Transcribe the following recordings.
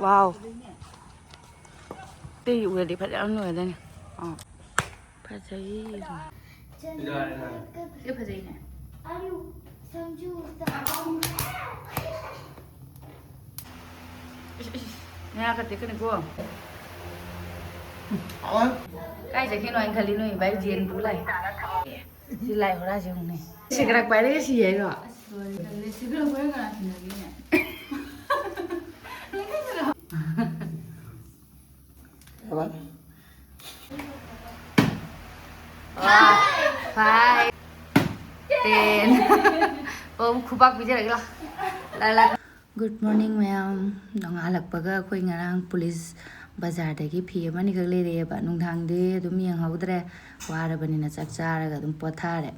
वाव ती उड़ी फट जाओ नुए देने फट जाइए ये फट जाइए ना nè cái tiếng này cô cái gì khi nói anh khali nói bài diễn bù lại chỉ lại hồi ra chứ không này chỉ cái bài đấy chỉ vậy rồi chỉ cái bài cái gì này phải tiền ôm khu bắc bây giờ là Good morning ma'am nong alakpaga khoi ngarang police bazar dagi phi amani gak lere ba nungthang de dum yang haudre wara banina chak charaga dum pothare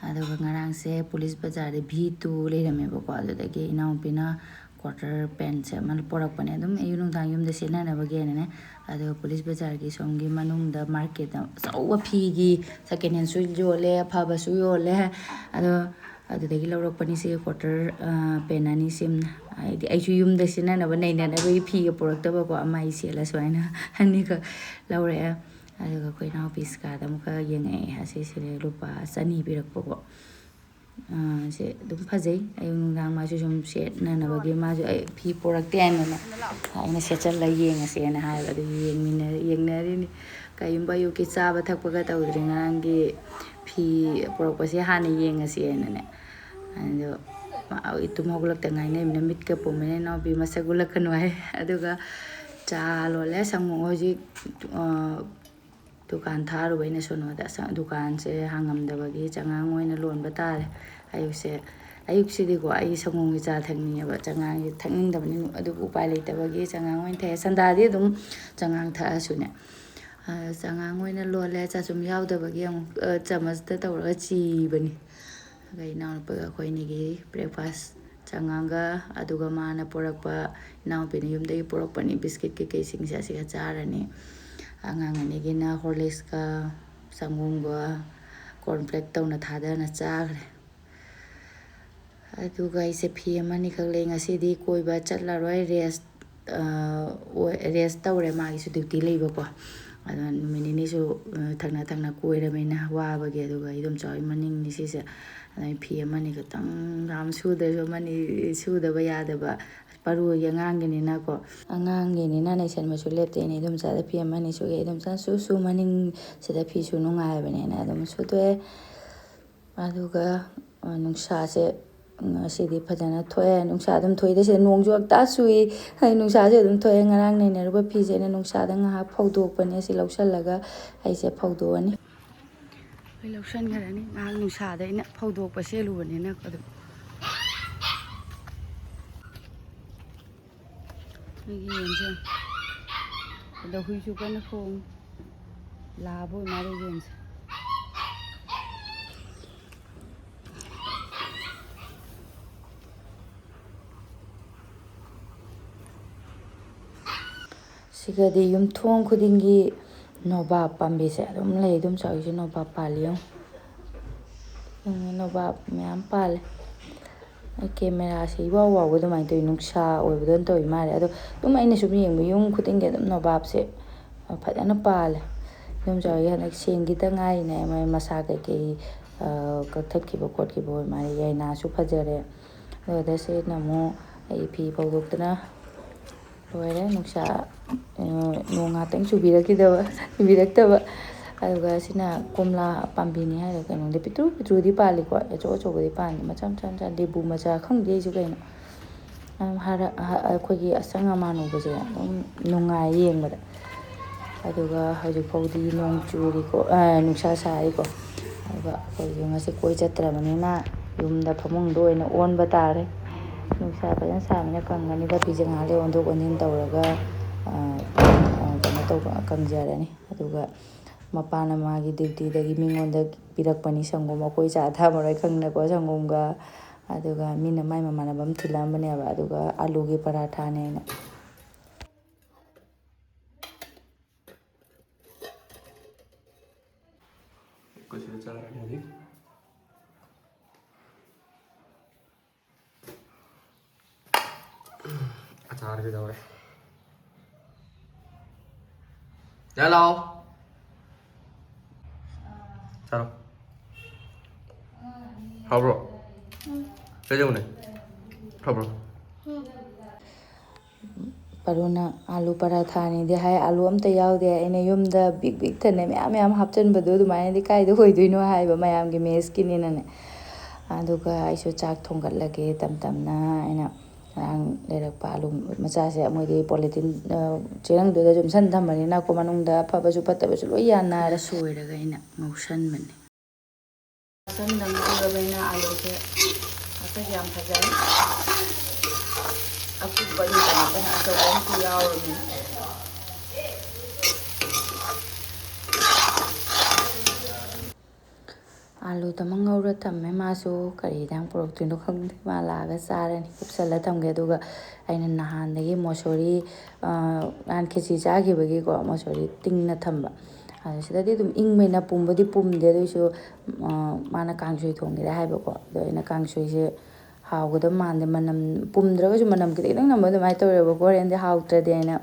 aduga ngarang se police bazar de b2 lerame ba ko adu dagi inau pina quarter pen se man porak pane dum ayu nungthang yum de sena na ba ge ne adu police bazar gi somgi manung da market da sawa phi gi second hand su jo le pha ba su yo le adu adudagi laurakpani se quarter pen ani sim aidi aichu yumda sinanaba nainanaba phi ga purakta ba ko amai sela swaina ani ka laure aduga koina office ka da muka yengai hase sire lupa sani birakpa ko se dum phajai ayung ngang ma sum set nanaba ge ma ju phi purakte ana aina sechal la yenga se na ha adu yengmina yengnari ni kayumba yu ki chaba thakpa ga tawdri ngangi phi purakpa se hana yenga se na ne ando itu mau gulak tengah ini minamit ke pemene no bi masa gulak kenwai aduga calo le sangu oji dukan tharu baina sono da dukan se hangam da bagi changang oina lon batare ayuk se di ko ai sangu gi cha thangni ba changang gi thangning da bani adu upai le ta bagi changang oin the sanda di dum changang tha su ne changang oina lon le cha sum yaw da bagi chamas da tawra chi bani gai naw pa khoi ni gi breakfast changanga aduga mana porakpa naw pe ni yum dei porak pani biscuit ke ke sing sa siga charani angang ani gi na horlicks ka sangum ga cornflake taw na thada na chagre aduga ise phi amani khak le ngasi di koi ba chatla roi rest tawre ma gi su duty leiba ko adu minini su thangna koi ra mena wa ba ge aduga idum choi maning ni si se ai phi amani gatang ram su de so mani su da ba ya da ba paru ya ngang ni na ko angang ni na nei sen ma su lepte ni dum sa da phi amani su ge dum san su maning se da phi su nungai ba ne na dum su to aduga nungsa se ngasi di phajana thoe nungsa dum thoi de se nong ju ta sui hai nungsa se dum thoe ngarang nei na ru ba phi se na nungsa da nga phawdok pa ne si lausal laga ai se phawdo ani Lotion cái này ngang nung xả đấy nè, phâu đồ bớt xe luôn nè, có được. Cái gì vậy chứ? Đầu huy chụp cái nó không, lá bôi má đây vậy. Siga di yum thong khudingi nobab pambi se dum lei dum chau ju nobab paliyo nobab myam pal camera se wa wa dum ai to nungsa oi budon to ma re ado dum ai ne sum yeng bu yung khudingi dum nobab se phajana pal dum chau ya nak seng gi ta ngai ne mai masa ke ke ka thak ki bo kot ki bo ma re yai na su phajare da se na mo ai phi pawdok tana loire nungsa nonga teng subirakta aduga sina komla pambini ha ka nong de pitru di pali ko cho di pan macham cham cha de bu macha khang de ju kaina hara khoi gi asanga manu ba je nonga yeng ba aduga haju podi nong churi ko nungsa sai ko aduga khoi ju ngasi koi chatra mani na yumda phamung do ina on ba tare nungsa pa jan sa mena kangani da pijang hale on do onin tawraga to kangjarani aduga mapana magi duty dagi mingonda pirakpani sangom akoi cha tha marai khangna ko sangom ga aduga mina mai mamana bam thilam bane ba aduga alu gi paratha ne na कुछ चल रहा है अभी अचार भी दवा Hello. Sao? Bro. Cái gì này? Bro. Paruna alu paratha ni de hai alu amta yaude ene yumda big thane ma'am hapchen badu dumai di kai do hoiduino hai ba mayam gi mes kini nane aduga aisu chak thongat lage tamna ina ang lerak pa alu macha se moi di polythene cherang do da jum san thamani na ko manung da pha ba ju patta ba su loi yana ra soi raga ina ngausan mane san dang ga baina alu se asa yam phajai aku bagi tanya tanya atau orang tiaw ni. Alu tamang ngau thamme masu kari dang porok tino khang mala ga sare ni kupsala thamge duga aina nahan dagi mosori an khichi cha gi bagi ko mosori tingna thamba adu sidadi dum ingmena pumbadi pumde du su mana kangsoi thongge da haiba ko do ina kangsoi se haugada mande manam pumdraga manam kiti nang namadu mai tawreba ko rende hautradena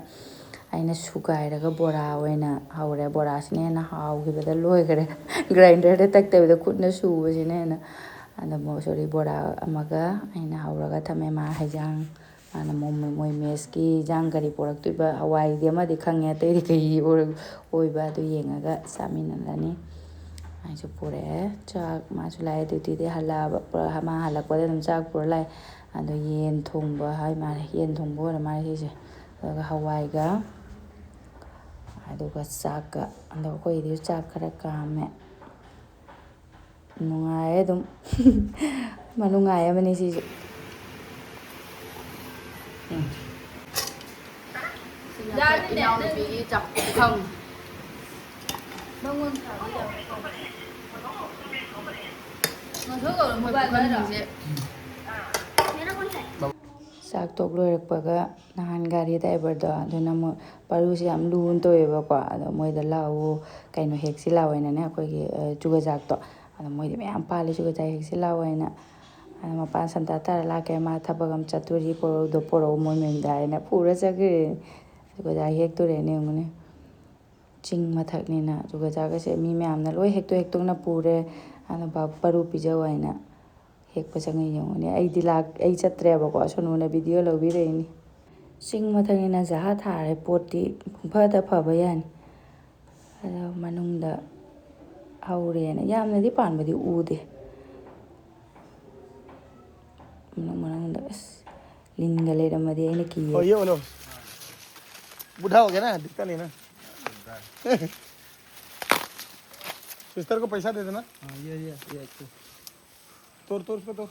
aina sugairaga bora oina haure bora sine na haugibada loigare grinder da taktebada khutna subasine na ana mosori bora amaga aina hauraga thame ma haijang ana moi meski jang gari porak tuiba hawai di amadi khange tei kai oiba du yengaga saminalani aisu pure chak masu lai duty de hala ma hala ko dem chak pur lai ado yen thongba hai ma yen thongbo ma se aduga hawai ga aduga chak ga ando koi di chak khara kame nungai dum manungai amani si ya ni nào bị chọc không đông hơn sak tok loirakpaga nahan gari driver do aduna mo paru si am luun toyeba ko ado moida lawo kaino heksi lawaina ne akoi gi chugajak to ado moida meyam pali chugajak heksi lawaina ado mapan santa tara lake ma thabagam chaturi poro do poro moi memda ina pura chagre chugajak hek tore ne ngune ching mathak ni na chugajak se mi meyam na loi hekto na pure ado ba paru pijawaina hek pasang yong ne ai dilak ai chatre ba ko sonu na video lo bi re ni sing mathang na jaha thare poti pha da pha ba yan ada manung da haure na yam na di pan ba di u de manung da lin ga le da ma di ne ki ये बोलो बुढ़ा हो गया ना दिक्कत नहीं ना sister को पैसा दे देना ये तोड़ तोड़ पे तोड़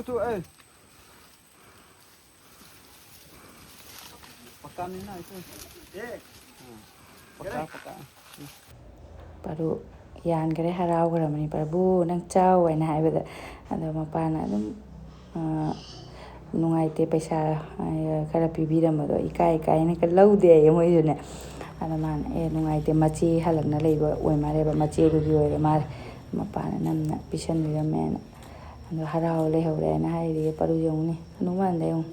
तू ए पक्का नहीं ना इसे ये पक्का paru yan gare harau gara mani parbu nang chau aina haibada ado mapana adum nungaite paisa kara pibiramado ikai na ka laude moi june ada man nungaite machi halakna leiba oi mare ba machi ru gi oi mar mapana namna pisan biramena ado harau le hore na hairi paru yongni hanuman de yong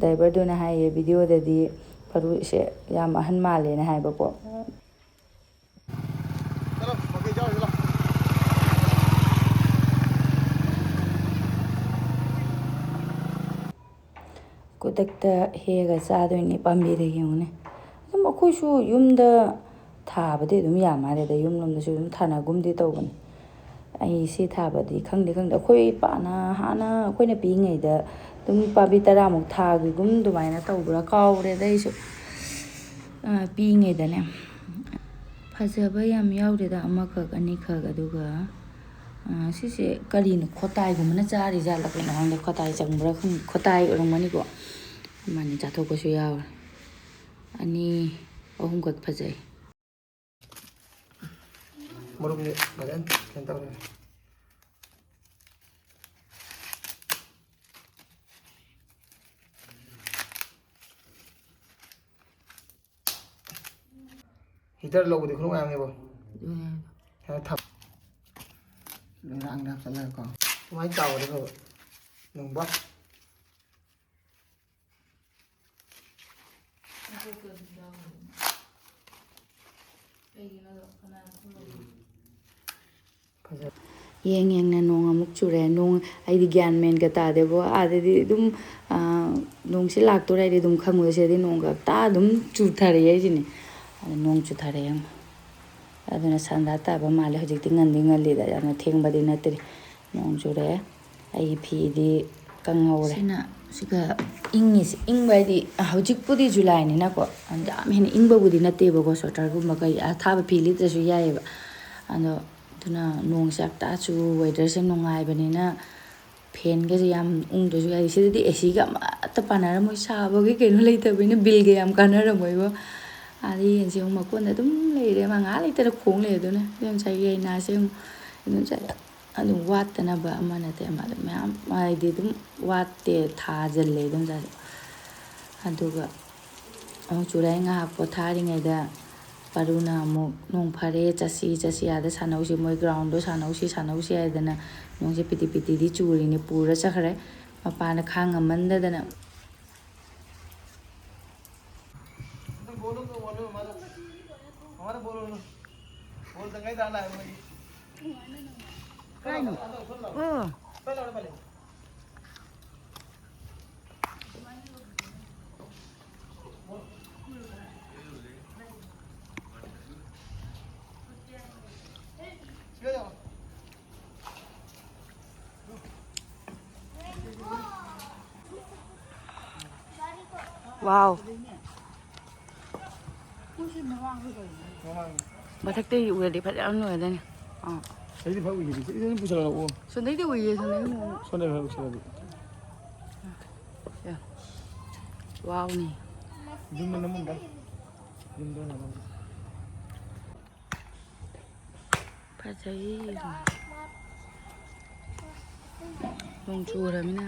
driver do na hai video da di paru se yam ahan male na hai ba ko चलो okay जाओ चलो kudakta hega chadoini pambi de yone adum akhoisu yumda thabade dum yamare da yumlomda su dum thana gumdi tawbani ai si thabadi khangde akhoi pana hana akhoina pi ngai da dum pabi tara muk thagi gum dumaina tawbra kawre daisu pi ngai da ne phajaba yam yaude da amakhak anikhak aduga sise karino khotai gumna chari jala ko nang khotai changbra khung khotai orongmani ko mani chathok ko su yaw ani ohum gak phajai Morong ni badan kentang ni. Heater लोग देखो ना आएंगे वो ꯑꯗꯨꯅꯦ है थप रंग चला को तुम्हारी चाव देखो नंबर ꯌꯦꯡ ꯌꯦꯡꯅ ꯅꯣꯡ ꯑꯃꯨꯛ ꯆꯨꯔꯦ ꯅꯣꯡ ꯑꯩꯗꯤ ꯒ꯭ꯌꯥꯟ ꯃꯦꯟꯒ ꯇꯥꯗꯦꯕꯣ ꯑꯥꯗꯗꯤ ꯑꯗꯨꯝ ꯅꯣꯡꯁꯤ ꯂꯥꯛꯇꯣꯔꯦ ꯑꯩꯗꯤ ꯑꯗꯨꯝ ꯈꯪꯉꯣꯏ ꯁꯤꯗꯗꯤ ꯅꯣꯡꯒ ꯍꯞꯇꯥ ꯑꯗꯨꯝ ꯆꯨꯊꯔꯛꯑꯦ ꯑꯩꯁꯤꯅꯦ ꯑꯗ ꯅꯣꯡ ꯆꯨꯊꯔꯛꯑꯦ ꯑꯃꯨꯛ ꯑꯗꯨꯅ ꯁꯟꯗꯥ ꯇꯥꯕ ꯃꯥꯜꯂꯦ ꯍꯧꯖꯤꯛꯇꯤ ꯉꯟꯗꯤ ꯉꯜꯂꯤꯗ ꯌꯥꯝꯅ ꯊꯦꯡꯕꯗꯤ ꯅꯠꯇ꯭ꯔꯤ ꯅꯣꯡ ꯆꯨꯔꯛꯑꯦ ꯑꯩꯒꯤ ꯐꯤꯗꯤ ꯀꯪꯍꯧꯔꯦ ꯁꯤꯅ ꯁꯤꯒ ꯏꯪꯉꯤꯁꯤ ꯏꯪꯕ ꯍꯥꯏꯗꯤ ꯍꯧꯖꯤꯛꯄꯨꯗꯤ ꯖꯨꯂꯥꯏꯅꯤꯅꯀꯣ ꯌꯥꯝ ꯍꯦꯟꯅ ꯏꯪꯕꯕꯨꯗꯤ ꯅꯠꯇꯦꯕꯀꯣ ꯁ꯭ꯋꯦꯇꯔꯒꯨꯝꯕ ꯀꯩ ꯑꯊꯥꯕ ꯐꯤ ꯂꯤꯠꯇ꯭ꯔꯁꯨ ꯌꯥꯏꯑꯕ ꯑꯗꯣ ꯑꯗꯨꯅ ꯅꯣꯡꯁꯦ ꯍꯞꯇꯥꯁꯨ ꯋꯦꯗꯔꯁꯦ ꯅꯨꯡꯉꯥꯏꯕꯅꯤꯅ ꯐꯦꯟꯒꯁꯦ ꯌꯥꯝ ꯎꯪꯗ꯭ꯔꯁꯨ ꯌꯥꯏ ꯁꯤꯗꯗꯤ ꯑꯦꯁꯤꯒ ꯑꯃꯠꯇ ꯄꯥꯟꯅꯔꯝꯃꯣꯏ ꯁꯥꯕꯒꯤ ꯀꯩꯅꯣ ꯂꯩꯇꯕꯅꯤꯅ ꯕꯤꯜꯒ ꯌꯥꯝ ꯀꯥꯟꯅꯔꯝꯃꯣꯏꯕ ꯑꯗ ꯌꯦꯟꯁꯦ ꯑꯃꯨꯛ ꯃꯀꯣꯟꯗ ꯑꯗꯨꯝ ꯂꯩꯔꯦ ꯃꯥ ꯉꯥꯏꯍꯥꯛ ꯂꯩꯇꯔ ꯈꯣꯡ ꯂꯩ ꯑꯗꯨꯅ ꯉꯁꯥꯏ ꯌꯩꯅꯥꯁꯦ ꯑꯃꯨꯛ ꯑꯗꯨꯝ ꯑꯗꯨꯝ ꯋꯥꯠꯇꯅꯕ ꯑꯃ ꯅꯠꯇꯦ ꯑꯃ ꯑꯗꯨꯝ ꯃꯌꯥꯝ ꯍꯥꯏꯗꯤ ꯑꯗꯨꯝ ꯋꯥꯠꯇꯦ ꯊꯥꯖꯤꯜꯂꯦ ꯑꯗꯨꯝ ꯆꯥꯁꯦ ꯑꯗꯨꯒ ꯑꯃꯨꯛ ꯆꯨꯔꯥꯏ ꯉꯥꯏꯍꯥꯛ ꯄꯣꯊꯥꯔꯤꯉꯩꯗ ꯄꯔꯨꯅ ꯑꯃꯨꯛ ꯅꯣꯡ ꯐꯔꯦ ꯆꯠꯁꯤ ꯑꯥꯗ ꯁꯥꯟꯅꯧꯁꯤ ꯃꯣꯏ ꯒ꯭ꯔꯥꯎꯟꯗꯣ ꯁꯥꯟꯅꯧꯁꯤ ꯍꯥꯏꯗꯅ ꯅꯣꯡꯁꯦ ꯄꯤꯇꯤ ꯄꯤꯇꯤꯗꯤ ꯆꯨꯔꯤꯅꯤ ꯄꯨꯔ ꯆꯠꯈ꯭ꯔꯦ ꯃꯄꯥꯟꯗ ꯈꯥꯡꯉꯝꯃꯟꯗꯗꯅ बोलो तो बोलो हमारा बोलो बोल दंगाई डाला है मुझे काय नो पहले पहले वाव ꯃꯊꯛꯇꯩ ꯎꯔꯗꯤ ꯐꯖꯅ ꯅꯨꯡꯉꯥꯏꯗꯣꯏꯅꯤ ꯑꯩꯗꯤ ꯐꯥꯎ ꯎꯏꯔꯤ 이제는 부셔라고 ꯁꯣꯟꯗꯩꯗꯤ ꯎꯏꯌꯦ ꯁꯣꯟꯗꯩꯗꯤ 손에 하고 있어야지 와우니 눈만 넘는다 눈도 넘어 파자이 ꯅꯣꯡ ꯆꯨꯔꯃꯤꯅ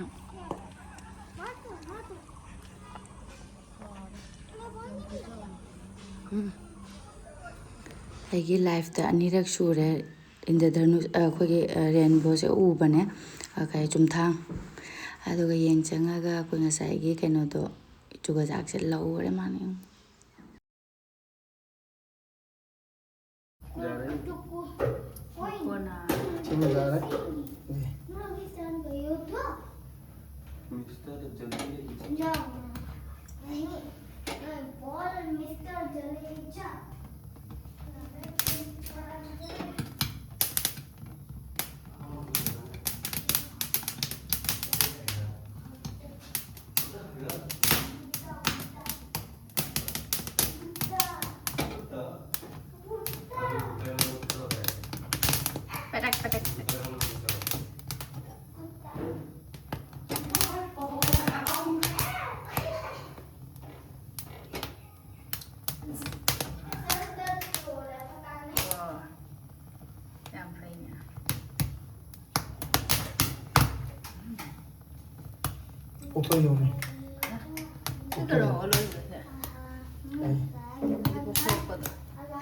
ꯑꯩꯒꯤ ꯂꯥꯏꯐꯇ ꯑꯅꯤꯔꯛ ꯁꯨꯔꯦ ꯏꯟꯗ꯭ꯔꯙꯅꯨ ꯑꯩꯈꯣꯏꯒꯤ ꯔꯦꯟꯕꯣꯁꯦ ꯎꯕꯅꯦ ꯀꯩ ꯆꯨꯝꯊꯥꯡ ꯑꯗꯨꯒ ꯌꯦꯡ ꯆꯪꯉꯒ ꯑꯩꯈꯣꯏ ꯉꯁꯥꯏꯒꯤ ꯀꯩꯅꯣꯗꯣ ꯆꯨꯒꯖꯥꯛꯁꯦ ꯂꯧꯔꯦ ꯃꯥꯅ 오빠이 너무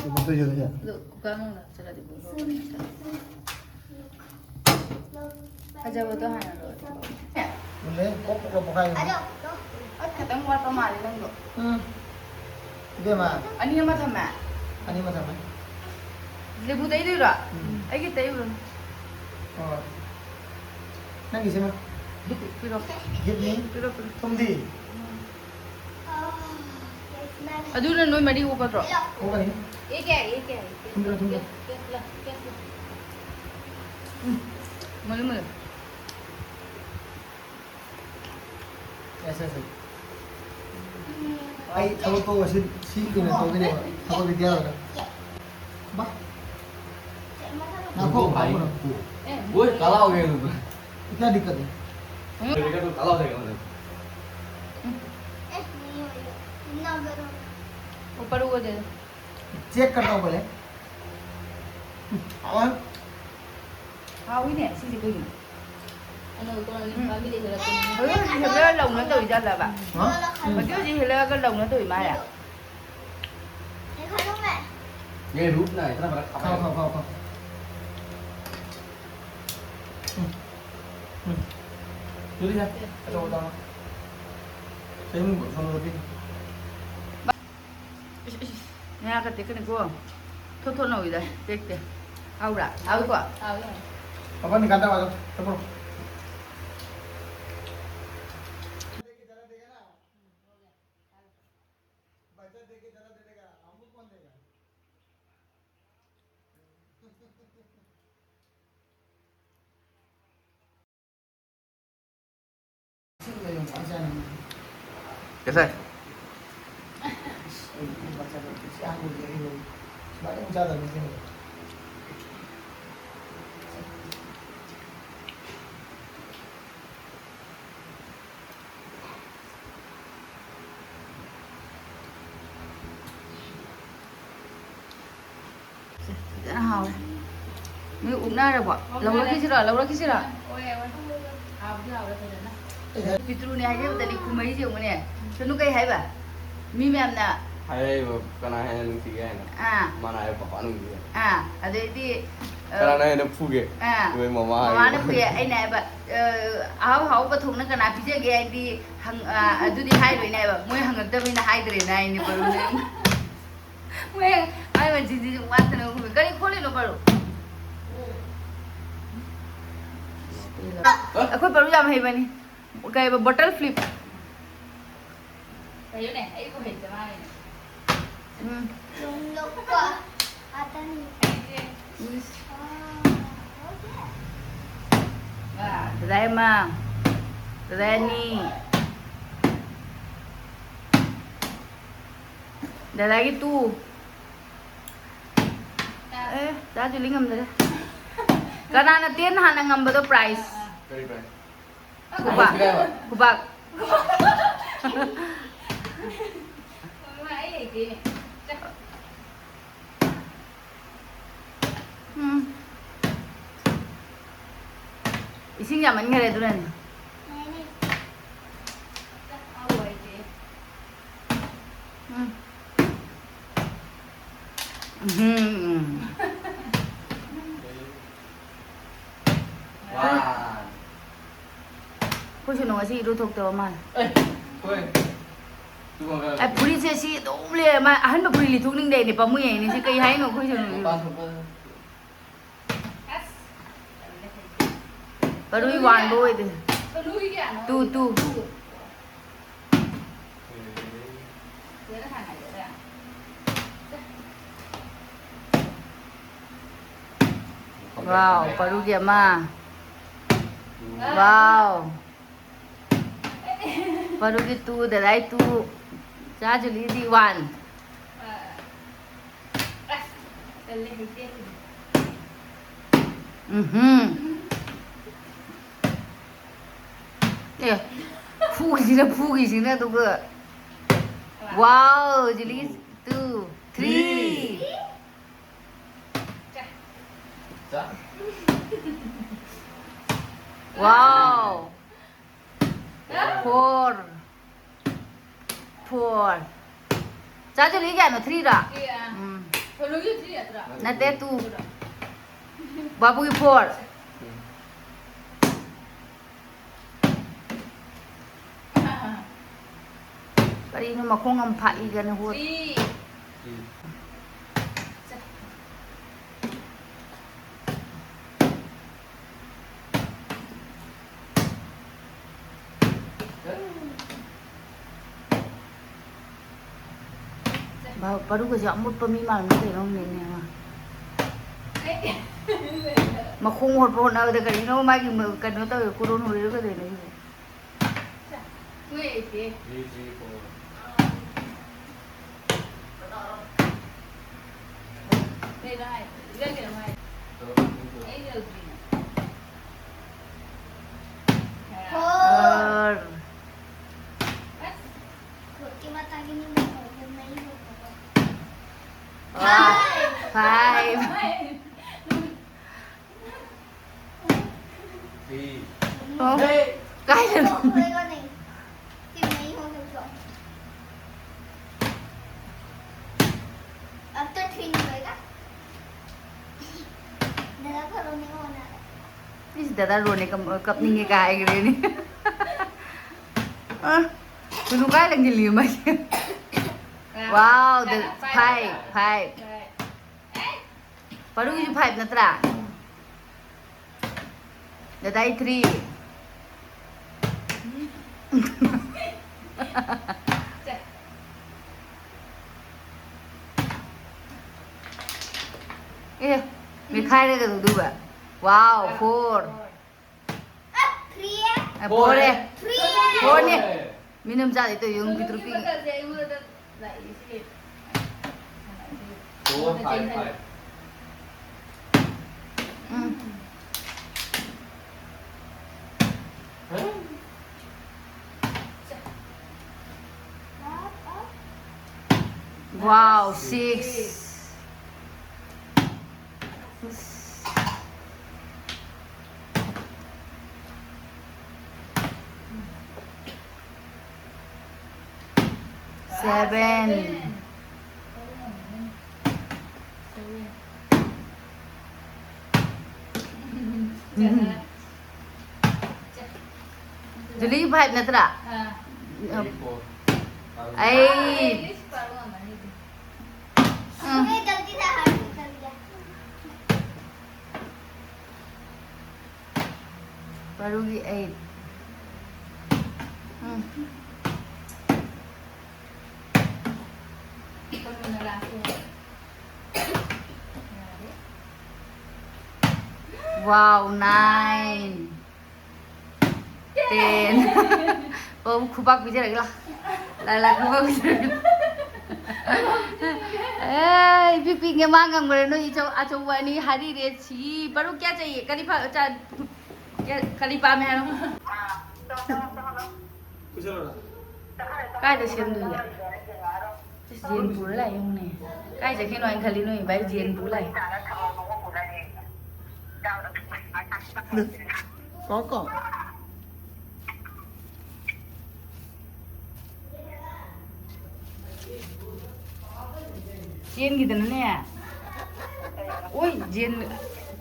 이것도 줘도 돼 하자부터 하나 넣어. 원래 꼭꼭 먹어야 돼 खत्म हुआ तो मारे लंगो 이게 막 अनि मा थमा 아니 맞아 막 लेबु दई दिरा आइगे तई उरन nangi sih mah पिरो gini पिरो tumdi अदुना नोय मडी उगत्रो 뭐가 니 ये क्या tumdi मले मले ऐसा ऐसा आई थोड़ा तो वैसे सीख के ना तो के थोड़ा विद्या होगा बा ना को भाई वो काला हो गया तुम क्या दिक्कत है बेटा तो काला हो जाएगा मतलब ऊपर उगो दे चेक करता हूँ पहले और हाँ वही ने सीसी कोई नहीं हेला lồng nó tụi ra là bạn हाँ mà chứ gì hela cái lồng nó tụi mai à ये रूप ना इतना बड़ा खाओ खाओ खाओ खाओ जल्दी जा अच्छा बताओ सही में सुनो रोटी Nha cái tiếng cái này cô thốt thốt nổi đây tiếc tiếc ao đã ao quá पापा निकालता वाला चलो कैसा है rất là hào mới uống na rồi bỏ lâu đó khi xưa Pitru ni aja tadi kumai sih umurnya. Sunu kayak hai ba? Mi mem na. है वो कना है नंग ठीक है ना Ah, mana है पापा नंग ठीक है ada itu. कना है ना फूगे वे मामा Mana punya? Ini apa? Hau patung nak kena pijak gaya di hang. Aduh di hai ini apa? Mui hang ada mina hai dari na ini baru ni. Mui hai macam jadi mata nak kumai. Kali koli no baru. Aku baru jam hai bani. Kayak bottle flip. Kayu ni, ayo kau hit sama ni. Lupa ada ni. Wah, tadai mang, tadai ni. Dah lagi tu. Dah tu lingam dah. Karena nanti hana ngam betul price. very bright Kubak. Ising zaman nggak ada tu kan? wow Kau cuma ngasih itu tok tu mah. कोई तू कौन Ai puri sih sih tu boleh mah. Ahan tu puri lituk ning deh ni pamu yang ni sih kayak hai no kau cuma. पास ऊपर Baru iwan boy tu. Tu. Wow, baru dia mah. Wow. Baru gitu, dah itu. Jadi di wan. Ya, fugi sini tu ke. Wow, jadi tu, 3. जा Wow. 4. Jadi lagi kan 3 dah. Nanti tu. Babu ki 4. Kali ini mak kong ampak ikan hut. Baru kerja mut pemimal ni orang ni mah. Mak kong hut pun ada kali ini mak ini kan tu tahu kurun huri tu ni. Three three four और Roti mata gini mau 5 three cái gì Không với con này. Tìm mấy hôm được rồi. After 3 người đó. दादा रोने company का आएगी नहीं तुम काय लगी ली मैं वाओ द 5 पढ़ू की 5 नत्रा दादा 3 eh mi khai ra cái du ba wow 4 3 है 4 है 3 है 4 ne minum जा itu yung pitrupi 4 5 5 wow 6 7 Juli 5 natra 8 ये जल्दी से हाथ निकल गया पढ़ूंगी 8 wow 9 10 kubak bicara lagi lah lala kubak bicara pipi के मांगम करे नो इचो आचो वानी हरी रे छी बरु क्या चाहिए करीपा चा क्या करीपा में है नो कुछ लो काय तो सेम दुया जेन पुला yung ne काय जखे नो खाली नो बाई जेन पुला có जेन gitu nè ôi जेन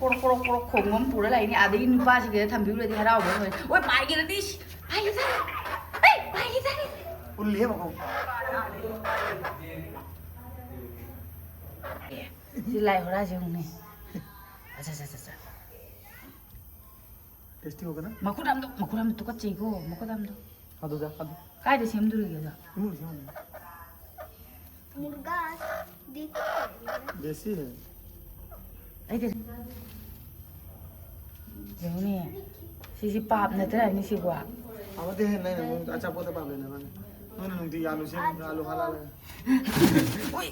korok korok korok khổng ngắm phụ lại này à đấy nu ba chỉ cái thằng biếu lại thì hao rồi ôi bài kia đi bài kia ra ấy bài kia ra un liếm không đi lại hồi ra chứ không này अच्छा tasty होगा ना 마쿠람 똑같지 이거 마쿠람도 खादो जा खादो काय 돼 셈 들으게 자 मुर्गा देसी है ấy thế giống nè xí pap này thế này như xí quả अब दे नहीं नहीं अच्छा पोते पाप लेने वाले नून नून दी आलू से आलू हलाल है ui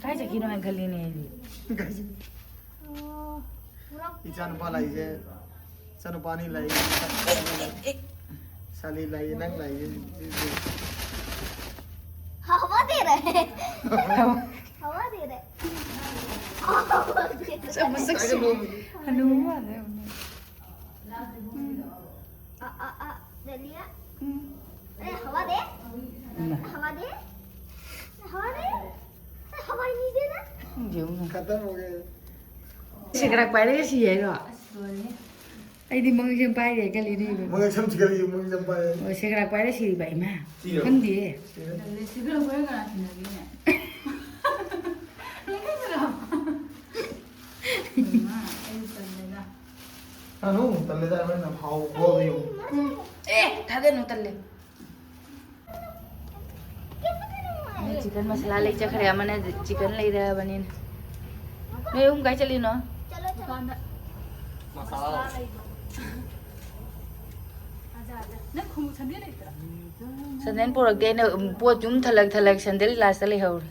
काय चाहिँ किन अंकल ने गाइस इचान पालाई जे चनु पानी लाई साली लाई नंग लाई हवा दे रहे हवा दे रहे सब सक्सु हनुमा है दे लिया अरे हवा दे हवा दे हवा दे हवा ही नहीं देना giống खत्म हो गए segerak pai đấy gì vậy rồi ai đi mong xem pai để cái gì đi मगर सब चिकन ये मुझे जब पाए rồi segerak pai đấy gì vậy mà Gì kan gì segerak pai kan sini anu तल्ले जा मैं ना भाव वो भी हूँ eh thade no talle chicken masala ले चखरे मैंने चिकन ले रहा बनी नहीं हम कहीं चली ना चलो चलो मसाला 나 고무 잔디에 있더라 संदेन पोरक दे ने पो जुम थलक संदेल लास्ट ले हौर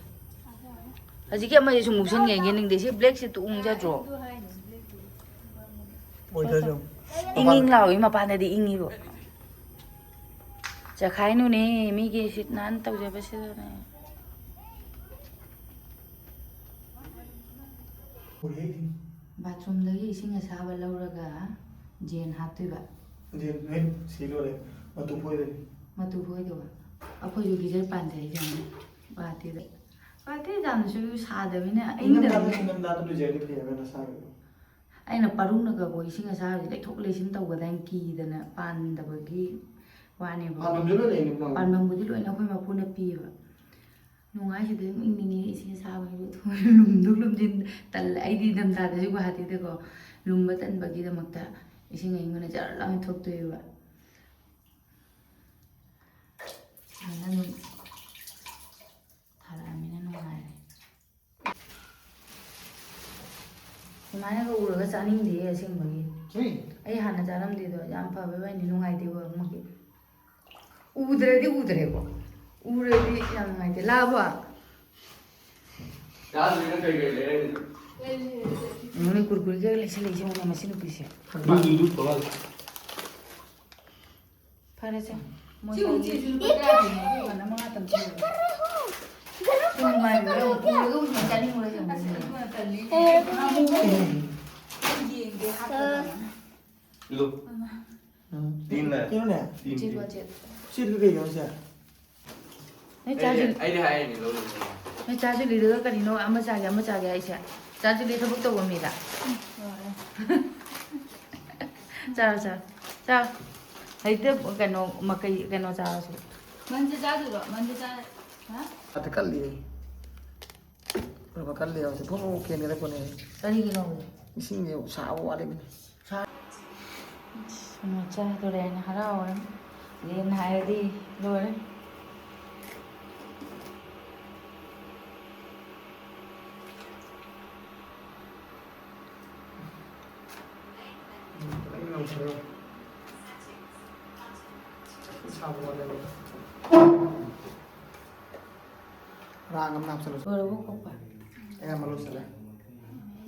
हजी के मैं जो मुसन गेंगे निंग देसी ब्लैक से तू उंग जा जो वो इधर जो इंगिंग लाओ इमा पाने दी इंगी वो चखाई नु ने मी के सिट नान तक जे बसे ने बाथरूम दगी इसिंग असाबा लौरगा जेन हातुबा जे नहीं सीलो रे मतु पोई रे मतु होय दो अखोय जो गिजर पान जाई जाने बाती दे ꯄꯥꯔꯇꯤ ꯌꯥꯝꯅꯁꯨ ꯁꯥꯗꯕꯅꯤꯅ ꯏꯪꯊꯝꯊꯥꯗ ꯂꯨꯖꯔꯗꯤ ꯐꯩꯌꯦꯕ ꯅꯁꯥꯒꯤꯗꯣ. ꯑꯩꯅ ꯄꯥꯔꯨꯅꯒꯀꯣ ꯏꯁꯤꯡ ꯑꯁꯥꯕꯁꯤ ꯂꯩꯊꯣꯛ ꯂꯩꯁꯤꯟ ꯇꯧꯒꯗꯥꯏꯅ ꯀꯤꯗꯅ ꯄꯥꯟꯗꯕꯒꯤ ꯋꯥꯅꯦꯕ. ꯄꯥꯟꯕꯝꯁꯨ ꯂꯣꯏ ꯂꯩꯅꯤ ꯅꯪ. ꯄꯥꯟꯕꯝꯕꯨꯗꯤ ꯂꯣꯏꯅ ꯑꯩꯈꯣꯏ ꯃꯄꯨꯅ ꯄꯤꯌꯦꯕ. ꯅꯨꯡꯉꯥꯏꯁꯤꯗ ꯑꯗꯨꯝ ꯏꯪꯅꯤꯡꯉꯤ ꯏꯁꯤꯡ ꯑꯁꯥꯕꯒꯤ ꯂꯨꯝꯗꯣꯛ ꯂꯨꯝꯖꯤꯟ ꯇꯜꯂꯦ. ꯑꯩꯗꯤ ꯏꯪꯊꯝꯊꯥꯗꯁꯨ ꯒꯨꯋꯥꯍꯥꯇꯤꯗꯀꯣ ꯂꯨꯝꯕ ꯇꯟꯕꯒꯤꯗꯃꯛꯇ ꯏꯁꯤꯡ ꯑꯏꯪꯕꯅ ꯖꯔ ꯂꯥꯎꯅ ꯊꯣꯛꯇꯣꯏꯕ. ꯑꯗꯨꯅ ꯑꯗꯨꯝ ꯊꯥꯔꯛꯑꯃꯤꯅ ꯅꯨꯡꯉꯥꯏꯔꯦ. ꯁꯨꯃꯥꯏꯅꯒ ꯎꯔꯒ ꯆꯥꯅꯤꯡꯗꯦ ꯑꯁꯦꯡꯕꯒꯤ. ꯑꯩ ꯍꯥꯟꯅ ꯆꯥꯔꯝꯗꯦꯗꯣ ꯌꯥꯝ ꯐꯕꯩ ꯋꯥꯅꯤ ꯅꯨꯡꯉꯥꯏꯇꯦꯕ ꯑꯃꯒꯤ. ꯎꯗ꯭ꯔꯗꯤ ꯎꯗ꯭ꯔꯦꯀꯣ. ꯎꯔꯗꯤ ꯌꯥꯝ ꯅꯨꯡꯉꯥꯏꯇꯦ. ꯂꯥꯛꯑꯕꯣ? ꯆꯥꯗ꯭ꯔꯤꯅ ꯀꯩ ꯂꯩꯔꯛꯏꯅꯣ? ꯅꯣꯏ ꯀꯨꯔꯀꯨꯔꯤꯒ ꯂꯩꯁꯜꯂꯛꯏꯁꯦ ꯌꯦꯡꯉꯨꯅꯦ ꯃꯁꯤ ꯅꯨꯄꯤꯁꯦ. ꯐꯔꯦꯁꯦ. ꯅꯣꯏ ꯆꯥꯁꯨ ꯂꯤꯔꯒ ꯀꯔꯤꯅꯣ ꯑꯃ ꯆꯥꯒꯦ ꯍꯥꯏꯁꯦ. ꯆꯥꯁꯨ ꯂꯤ ꯊꯕꯛ ꯇꯧꯕ ꯃꯤꯗ. ꯆꯥꯔꯣ. ꯍꯩꯇ ꯀꯩꯅꯣ ꯃꯀꯩ ꯀꯩꯅꯣ ꯆꯥꯔꯁꯨ. ꯃꯟꯖ ꯆꯥꯗꯨꯔꯣ? ꯃꯟꯖ ꯆꯥ. ꯍꯥ? ꯑꯇ ꯀꯜꯂꯤ. ꯀꯜꯂꯤ ꯍꯧꯖꯤꯛ ꯐꯣꯛ ꯀꯦꯟꯒꯗꯕꯅꯦ. ꯀꯔꯤꯒꯤꯅꯣ? 이신게 사고 와리네. ꯆꯥꯗꯣꯔꯦꯅ ꯍꯔꯥꯎꯔꯦ. ꯂꯦꯟ ꯍꯥꯏꯔꯗꯤ ꯂꯣꯏꯔꯦ. Ragam napsalo. Loro kokpa. Malo sala.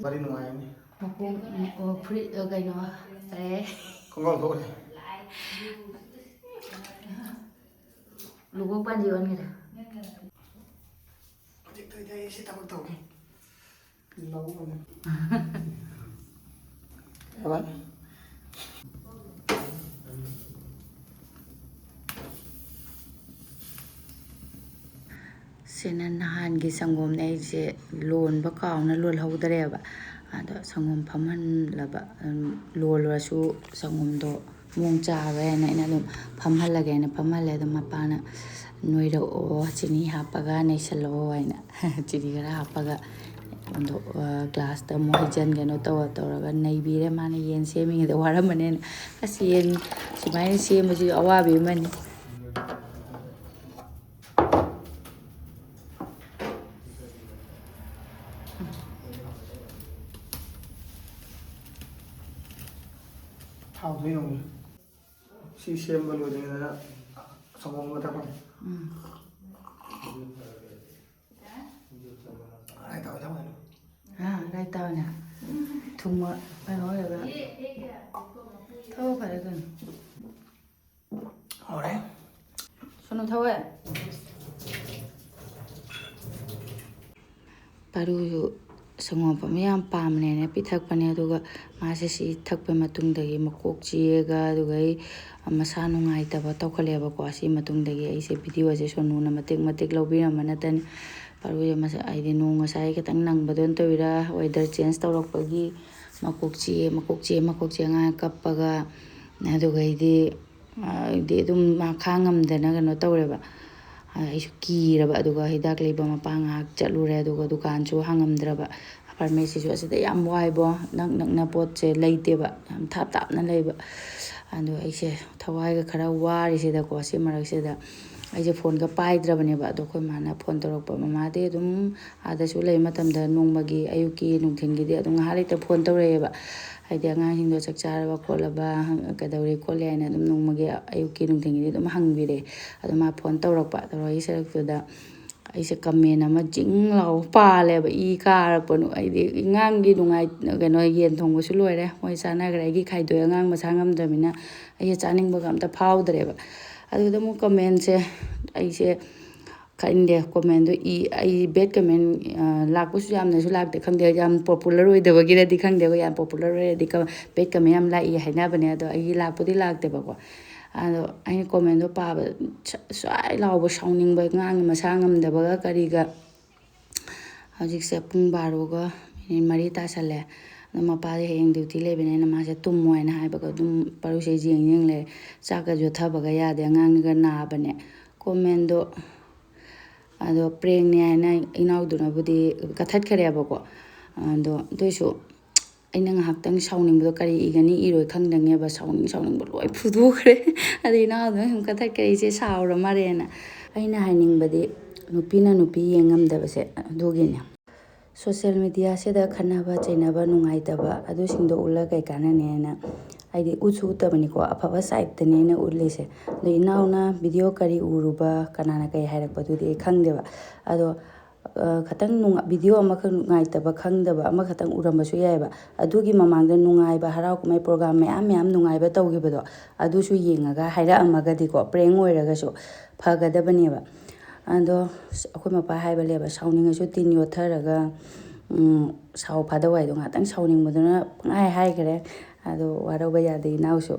Bari nuayani. Mako free kayno. Kongol dole. Lugo panjiwan ngira. Jadi si takut tahu ke. Lagu mana? Apa? ꯁꯤꯅ ꯅꯍꯥꯟꯒꯤ ꯁꯪꯒꯣꯝꯅꯦ ꯑꯩꯁꯦ ꯂꯣꯟꯕ ꯀꯥꯎꯅ ꯂꯣꯜꯍꯧꯗ꯭ꯔꯦꯕ. ꯑꯗꯣ ꯁꯪꯒꯣꯝ ꯐꯝꯍꯜꯂꯕ ꯂꯣꯜꯂꯨꯔꯁꯨ ꯁꯪꯒꯣꯝꯗꯣ ꯃꯑꯣꯡ ꯆꯥꯔꯣꯏ ꯍꯥꯏꯅ ꯑꯩꯅ ꯑꯗꯨꯝ ꯐꯝꯍꯜꯂꯒꯦꯅ ꯐꯝꯍꯜꯂꯦ. ꯑꯗꯨꯝ ꯃꯄꯥꯅ ꯅꯣꯏꯔꯛꯑꯣ ꯆꯤꯅꯤ ꯍꯥꯞꯄꯒ ꯅꯩꯁꯜꯂꯛꯑꯣ ꯍꯥꯏꯅ ꯆꯤꯅꯤ ꯈꯔ ꯍꯥꯞꯄꯒ ꯒ꯭ꯂꯥꯁꯇ ꯑꯃꯨꯛ ꯍꯩꯖꯟꯒꯅꯣ ꯇꯧꯔꯒ ꯅꯩꯕꯤꯔꯦ. ꯃꯥꯅ ꯌꯦꯟ ꯁꯦꯝꯃꯤꯉꯩꯗ ꯋꯥꯔꯝꯕꯅꯦꯅ. ꯑꯁ ꯌꯦꯟ ꯁꯨꯃꯥꯏꯅ ꯁꯦꯝꯕꯁꯤꯁꯨ ꯑꯋꯥꯕꯤ ꯑꯃꯅꯤ. How do you know? She shamble with someone with a gun. I thought that one. Right down now. Tomorrow, I know you're right. Throw for it. All right. So, no, throw it. Paru sangom pamiyam pamne pithakpane aduga mase si thakpa matungdagi makok chiega adugai masa nungaitaba tawkhaleba ko asi matungdagi aise video ase sonuna matek lobirama natani paru masa aidi nonga sai katang nangbadon tawira weather change tawrakpagi makok chi nga kappaga adugaidi dum ma khangamdana gano tawreba ꯑꯩꯁꯨ ꯀꯤꯔꯕ ꯑꯗꯨꯒ ꯍꯤꯗꯥꯛ ꯂꯩꯕ ꯃꯄꯥ ꯉꯥꯏꯍꯥꯛ ꯆꯠꯂꯨꯔꯦ ꯑꯗꯨꯒ ꯗꯨꯀꯥꯟꯁꯨ ꯍꯥꯡꯉꯝꯗ꯭ꯔꯕ ꯐꯥꯔꯃꯥꯁꯤꯁꯨ ꯑꯁꯤꯗ ꯌꯥꯝ ꯋꯥꯏꯕꯣ ꯅꯛꯅ ꯄꯣꯠꯁꯦ ꯂꯩꯇꯦꯕ ꯌꯥꯝ ꯊꯥꯞꯅ ꯂꯩꯕ ꯑꯗꯣ ꯑꯩꯁꯦ ꯊꯋꯥꯏꯒ ꯈꯔ ꯋꯥꯔꯤꯁꯤꯗꯀꯣ ꯁꯤ ꯃꯔꯛꯁꯤꯗ ꯑꯩꯁꯦ ꯐꯣꯟꯒ ꯄꯥꯏꯗ꯭ꯔꯕꯅꯦꯕ ꯑꯗꯣ ꯑꯩꯈꯣꯏ ꯃꯥꯅ ꯐꯣꯟ ꯇꯧꯔꯛꯄ ꯃꯃꯥꯗꯤ ꯑꯗꯨꯝ ꯑꯥꯗꯁꯨ ꯂꯩ ꯃꯇꯝꯗ ꯅꯣꯡꯃꯒꯤ ꯑꯌꯨꯛꯀꯤ ꯅꯨꯡꯊꯤꯟꯒꯤꯗꯤ ꯑꯗꯨꯝ ꯉꯥꯏꯍꯥꯛ ꯂꯩꯇ ꯐꯣꯟ ꯇꯧꯔꯛꯑꯦꯕ ꯍꯥꯏꯗꯤ ꯑꯉꯥꯡꯁꯤꯡꯗꯣ ꯆꯥꯛ ꯆꯥꯔꯕ ꯈꯣꯠꯂꯕ ꯀꯩꯗꯧꯔꯤ ꯈꯣꯠꯂꯤ ꯍꯥꯏꯅ ꯑꯗꯨꯝ ꯅꯣꯡꯃꯒꯤ ꯑꯌꯨꯛꯀꯤ ꯅꯨꯡꯊꯤꯟꯒꯤꯗꯤ ꯑꯗꯨꯝ ꯍꯪꯕꯤꯔꯛꯑꯦ ꯑꯗꯣ ꯃꯥ ꯐꯣꯟ ꯇꯧꯔꯛꯄꯒꯤ ꯁꯔꯨꯛꯇꯨꯗ ꯑꯩꯁꯦ ꯀꯃꯦꯟ ꯑꯃ ꯖꯤꯡ ꯂꯥꯎ ꯄꯥꯜꯂꯦꯕ ꯏ ꯀꯥꯔꯛꯄꯅꯣ ꯑꯩꯗꯤ ꯑꯉꯥꯡꯒꯤ ꯀꯩꯅꯣ ꯌꯦꯟ ꯊꯣꯡꯕꯁꯨ ꯂꯣꯏꯔꯦ ꯃꯣꯏ ꯆꯥꯅꯈ꯭ꯔꯦ ꯑꯩꯒꯤ ꯈꯥꯏꯗꯣꯛꯑꯦ ꯑꯉꯥꯡ ꯃꯁꯥ ꯉꯝꯗ꯭ꯔꯕꯅꯤ나 ꯑꯩꯁꯦ ꯆꯥꯅꯤꯡꯕꯒ ꯑꯝꯇ ꯐꯥꯎꯗ꯭ꯔꯦꯕ ꯑꯗꯨꯗ ꯑꯃꯨꯛ ꯀꯃꯦꯟꯁꯦ ꯑꯩꯁꯦ ꯈꯪꯗꯦ ꯀꯣꯃꯦꯟꯗꯣ ꯑꯩ ꯕꯦꯗ ꯀꯃꯦꯟ ꯂꯥꯛꯄꯁꯨ ꯌꯥꯝꯅꯁꯨ ꯂꯥꯛꯇꯦ ꯈꯪꯗꯦ ꯌꯥꯝ ꯄꯣꯄꯨꯂꯔ ꯑꯣꯏꯗꯕꯒꯤꯔꯗꯤ ꯈꯪꯗꯦꯕ ꯌꯥꯝ ꯄꯣꯄꯨꯂꯔ ꯑꯣꯏꯔꯗꯤ ꯕꯦꯗ ꯀꯃꯦꯟ ꯌꯥꯝ ꯂꯥꯛꯏ ꯍꯥꯏꯅꯕꯅꯦ ꯑꯗꯣ ꯑꯩꯒꯤ ꯂꯥꯛꯄꯨꯗꯤ ꯂꯥꯛꯇꯦꯕꯀꯣ ꯑꯗꯣ ꯑꯩꯅ ꯀꯣꯃꯦꯟꯗꯣ ꯄꯥꯕꯗ ꯁ꯭ꯋꯥꯏ ꯂꯥꯎꯕ ꯁꯥꯎꯅꯤꯡꯕ ꯑꯉꯥꯡꯒꯤ ꯃꯁꯥ ꯉꯝꯗꯕꯒ ꯀꯔꯤꯒ ꯍꯧꯖꯤꯛꯁꯦ ꯄꯨꯡ 12:04 ꯇꯥꯁꯜꯂꯦ ꯑꯗꯣ ꯃꯄꯥꯗꯤ ꯍꯌꯦꯡ ꯗ꯭ꯌꯨꯇꯤ ꯂꯩꯕꯅꯤꯅ ꯃꯥꯁꯦ ꯇꯨꯝꯃꯣꯏꯅ ꯍꯥꯏꯕꯒ ꯑꯗꯨꯝ ꯄꯔꯨꯁꯦ ꯌꯦꯡ ꯂꯩꯔꯦ ꯆꯥꯛꯀ ꯌꯣꯠꯊꯕꯒ ꯌꯥꯗꯦ ꯑꯉꯥꯡꯅꯒ ꯅꯥꯕꯅꯦ ꯀꯣꯃꯦꯟꯗꯣ ꯑꯗꯣ ꯄ꯭ꯔꯦꯡꯅꯦ ꯍꯥꯏꯅ ꯏꯅꯥꯎꯗꯨꯅꯕꯨꯗꯤ ꯀꯊꯠꯈ꯭ꯔꯦꯕꯀꯣ ꯑꯗꯣ ꯑꯗꯨꯏꯁꯨ ꯑꯩꯅ ꯉꯥꯏꯍꯥꯛꯇꯪ ꯁꯥꯎꯅꯤꯡꯕꯗꯣ ꯀꯔꯤ ꯏꯒꯅꯤ ꯏꯔꯣꯏ ꯈꯪꯗꯪꯅꯦꯕ ꯁꯥꯎꯅꯤꯡꯕ ꯂꯣꯏ ꯐꯨꯗꯣꯛꯈ꯭ꯔꯦ ꯑꯗꯣ ꯏꯅꯥꯎꯗꯨꯅ ꯁꯨꯝ ꯀꯊꯠꯈ꯭ꯔꯦ ꯏꯆꯦ ꯁꯥꯎꯔ ꯃꯥꯜꯂꯦꯅ ꯑꯩꯅ ꯍꯥꯏꯅꯤꯡꯕꯗꯤ ꯅꯨꯄꯤꯅ ꯅꯨꯄꯤ ꯌꯦꯡꯉꯝꯗꯕꯁꯦ ꯑꯗꯨꯒꯤꯅꯦ ꯁꯣꯁꯤꯌꯦꯜ ꯃꯦꯗꯤꯌꯥꯁꯤꯗ ꯈꯟꯅꯕ ꯆꯩꯅꯕ ꯅꯨꯡꯉꯥꯏꯇꯕ ꯑꯗꯨꯁꯤꯡꯗꯣ ꯎꯠꯂꯒ ꯀꯩ ꯀꯥꯟꯅꯅꯦꯅ ꯑꯩꯗꯤ ꯎꯠꯁꯨ ꯎꯠꯇꯕꯅꯤꯀꯣ ꯑꯐꯕ ꯁꯥꯏꯠꯇꯅꯦ ꯑꯩꯅ ꯎꯠꯂꯤꯁꯦ ꯑꯗꯣ ꯏꯅꯥꯎꯅ ꯚꯤꯗꯤꯑꯣ ꯀꯔꯤ ꯎꯔꯨꯕ ꯀꯅꯥꯅ ꯀꯩ ꯍꯥꯏꯔꯛꯄꯗꯨꯗꯤ ꯑꯩ ꯈꯪꯗꯦꯕ ꯑꯗꯣ ꯈꯇꯪ ꯚꯤꯗꯤꯑꯣ ꯑꯃꯈꯛ ꯅꯨꯡꯉꯥꯏꯇꯕ ꯈꯪꯗꯕ ꯑꯃꯈꯛꯇꯪ ꯎꯔꯝꯕꯁꯨ ꯌꯥꯏꯑꯕ ꯑꯗꯨꯒꯤ ꯃꯃꯥꯡꯗ ꯅꯨꯡꯉꯥꯏꯕ ꯍꯔꯥꯎ ꯀꯨꯝꯍꯩ ꯄ꯭ꯔꯣꯒꯥꯝ ꯃꯌꯥꯝ ꯅꯨꯡꯉꯥꯏꯕ ꯇꯧꯈꯤꯕꯗꯣ ꯑꯗꯨꯁꯨ ꯌꯦꯡꯉꯒ ꯍꯥꯏꯔꯛꯑꯝꯃꯒꯗꯤꯀꯣ ꯄ꯭ꯔꯦꯡ ꯑꯣꯏꯔꯒꯁꯨ ꯐꯒꯗꯕꯅꯦꯕ ꯑꯗꯣ ꯑꯩꯈꯣꯏ ꯃꯄꯥ ꯍꯥꯏꯕ ꯂꯩꯕ ꯁꯥꯎꯅꯤꯡꯉꯁꯨ ꯇꯤꯟ ꯌꯣꯠꯊꯔꯒ ꯁꯥꯎ ꯐꯥꯗꯋꯥꯏꯗꯣ ꯉꯥꯛꯇꯪ ꯁꯥꯎꯅꯤꯡꯕꯗꯨꯅ ꯄꯪꯍꯥꯏ ꯍꯥꯏꯈ꯭ꯔꯦ ꯑꯗꯣ ꯋꯥꯔꯧꯕ ꯌꯥꯗꯦ ꯏꯅꯥꯎꯁꯨ